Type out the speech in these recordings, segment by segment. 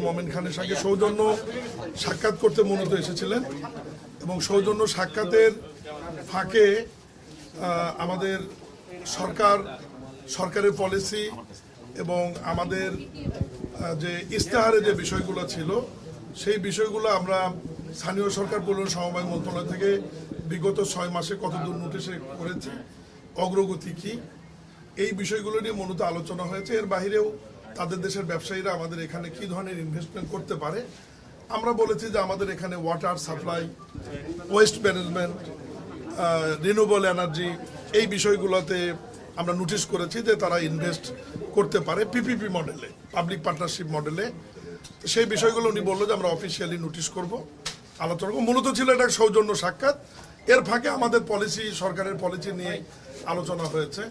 মোমেন খানের সঙ্গে সৌজন্য সাক্ষাৎ করতে মূলত এসেছিলেন এবং সৌজন্য সাক্ষাতের ফাঁকে আমাদের সরকারের পলিসি এবং আমাদের যে ইস্তেহারে যে বিষয়গুলো ছিল সেই বিষয়গুলো আমরা স্থানীয় সরকার পরিবহন সমবায় মন্ত্রণালয় থেকে বিগত 6 মাসে কতদূর নোটিশে করেছি, অগ্রগতি কি, এই বিষয়গুলো নিয়ে মূলত আলোচনা হয়েছে। এর বাহিরেও তাদের দেশের ব্যবসায়ীরা আমাদের এখানে কি ধরনের ইনভেস্টমেন্ট করতে পারে আমরা বলেছি যে আমাদের এখানে water supply, waste management, renewable energy, এই বিষয়গুলোতে আমরা নোটিশ করেছি যে তারা ইনভেস্ট করতে পারে পিপিপি মডেলে, পাবলিক পার্টনারশিপ মডেলে। সেই বিষয়গুলো উনি বললো যে আমরা অফিসিয়ালি নোটিশ করব, আলোচনা করব। মূলত ছিল এটা সৌজন্য সাক্ষাৎ। এর ফাঁকে আমাদের পলিসি, সরকারের পলিসি নিয়ে আলোচনা হয়েছে।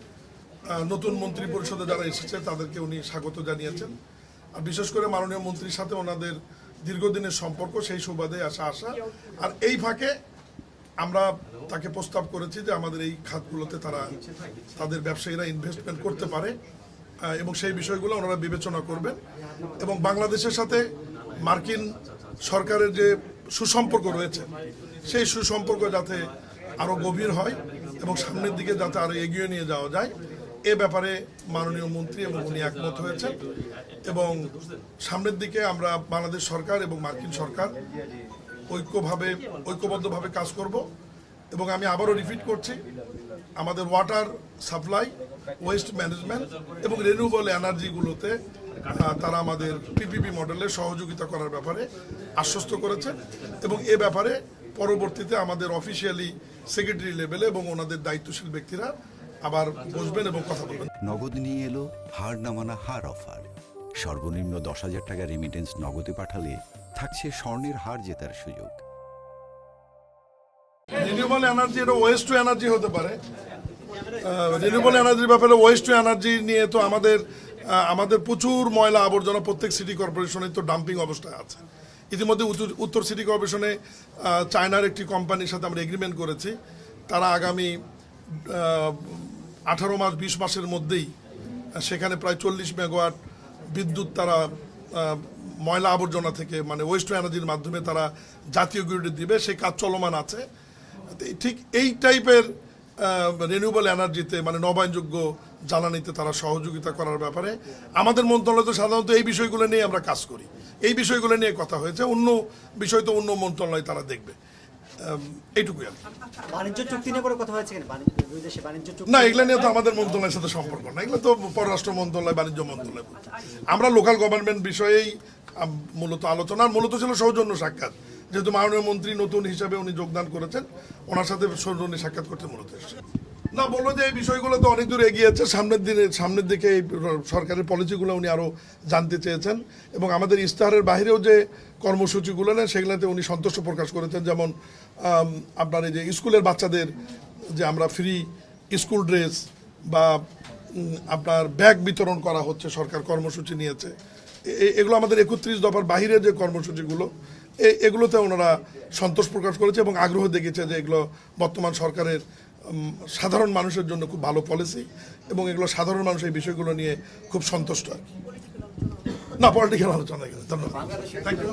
নতুন মন্ত্রী পরিষদে যারা এসেছে তাদেরকে উনি স্বাগত জানিয়েছেন। আর বিশেষ করে মাননীয় মন্ত্রীর সাথে ওনাদের দীর্ঘদিনের সম্পর্ক, সেই সুবাদে আসা। আর এই ফাঁকে আমরা তাকে প্রস্তাব করেছি যে আমাদের এই খাতগুলোতে তাদের ব্যবসায়ীরা ইনভেস্টমেন্ট করতে পারে এবং সেই বিষয়গুলো ওনারা বিবেচনা করবেন। এবং বাংলাদেশের সাথে মার্কিন সরকারের যে সুসম্পর্ক রয়েছে সেই সুসম্পর্ক যাতে আরও গভীর হয় এবং সামনের দিকে যাতে আরও এগিয়ে নিয়ে যাওয়া যায়, এ ব্যাপারে মাননীয় মন্ত্রী এবং উনি একমত হয়েছেন। এবং সামনের দিকে আমরা বাংলাদেশ সরকার এবং মার্কিন সরকার ঐক্যবদ্ধভাবে কাজ করব। এবং আমি আবারও রিপিট করছি, আমাদের ওয়াটার সাপ্লাই, ওয়েস্ট ম্যানেজমেন্ট এবং রিনিউয়েবল এনার্জিগুলোতে তারা আমাদের পিপিপি মডেলে সহযোগিতা করার ব্যাপারে আশ্বস্ত করেছে। এবং এ ব্যাপারে পরবর্তীতে আমাদের অফিসিয়ালি সেক্রেটারি লেভেলে এবং ওনাদের দায়িত্বশীল ব্যক্তিরা আবার বসবেন এবং কথা বলবেন। নগদ নিয়ে এলো হার না মানা হার অফার। সর্বনিম্ন 10,000 টাকা রেমিটেন্স নগদে পাঠালে থাকছে স্বর্ণের হার জেতার সুযোগ। রিনিউয়েবল এনার্জি, এটা ওয়েস্ট টু এনার্জি হতে পারে। রিনিউয়েবল এনার্জির ব্যাপারে ওয়েস্ট টু এনার্জি নিয়ে তো আমাদের প্রচুর ময়লা আবর্জনা প্রত্যেক সিটি কর্পোরেশনে তো ডাম্পিং অবস্থায় আছে। ইতিমধ্যে উত্তর সিটি কর্পোরেশনে চায়নার একটি কোম্পানির সাথে আমরা এগ্রিমেন্ট করেছি। তারা আগামী 18 মাস 20 মাসের মধ্যেই সেখানে প্রায় 40 মেগাওয়াট বিদ্যুৎ তারা ময়লা আবর্জনা থেকে, মানে ওয়েস্ট টু এনার্জির মাধ্যমে তারা জাতীয় গ্রিডে দিবে। সেই কাজ চলমান আছে। ঠিক এই টাইপের রিনিউয়েবল এনার্জিতে, মানে নবায়নযোগ্য জ্বালানিতে তারা সহযোগিতা করার ব্যাপারে আমাদের মন্ত্রণালয় তো সাধারণত এই বিষয়গুলো নিয়ে আমরা কাজ করি। এই বিষয়গুলো নিয়ে কথা হয়েছে। অন্য বিষয় তো অন্য মন্ত্রণালয় তারা দেখবে। এইটুকুই আর বাণিজ্য চুক্তি নিয়ে কথা হয়েছে না, এগুলো নিয়ে তো আমাদের মন্ত্রণালয়ের সাথে সম্পর্ক না। এগুলো তো পররাষ্ট্র মন্ত্রণালয়, বাণিজ্য মন্ত্রণালয়। আমরা লোকাল গভর্নমেন্ট বিষয়েই মূলত আলোচনা, মূলত ছিল সৌজন্য সাক্ষাৎ। যেহেতু মাননীয় মন্ত্রী নতুন হিসাবে উনি যোগদান করেছেন, ওনার সাথে সৌজন্য সাক্ষাৎ করতে মূলত এসেছে। না, বললো যে এই বিষয়গুলো তো অনেক দূর এগিয়ে যাচ্ছে। সামনের দিকে এই সরকারের পলিসিগুলো উনি আরও জানতে চেয়েছেন এবং আমাদের ইস্তাহারের বাইরেও যে কর্মসূচিগুলো নেন সেগুলোতে উনি সন্তুষ্ট প্রকাশ করেছেন। যেমন আপনার এই যে স্কুলের বাচ্চাদের যে আমরা ফ্রি স্কুল ড্রেস বা আপনার ব্যাগ বিতরণ করা হচ্ছে, সরকার কর্মসূচি নিয়েছে। এগুলো আমাদের 31 দফার বাইরে যে কর্মসূচিগুলো, এগুলোতে ওনারা সন্তোষ প্রকাশ করেছে এবং আগ্রহ দেখিয়েছে যে এগুলো বর্তমান সরকারের সাধারণ মানুষের জন্য খুব ভালো পলিসি এবং এগুলো সাধারণ মানুষ এই বিষয়গুলো নিয়ে খুব সন্তুষ্ট আর কি। না, পলিটিক্যাল আলোচনা। ধন্যবাদ। Thank you.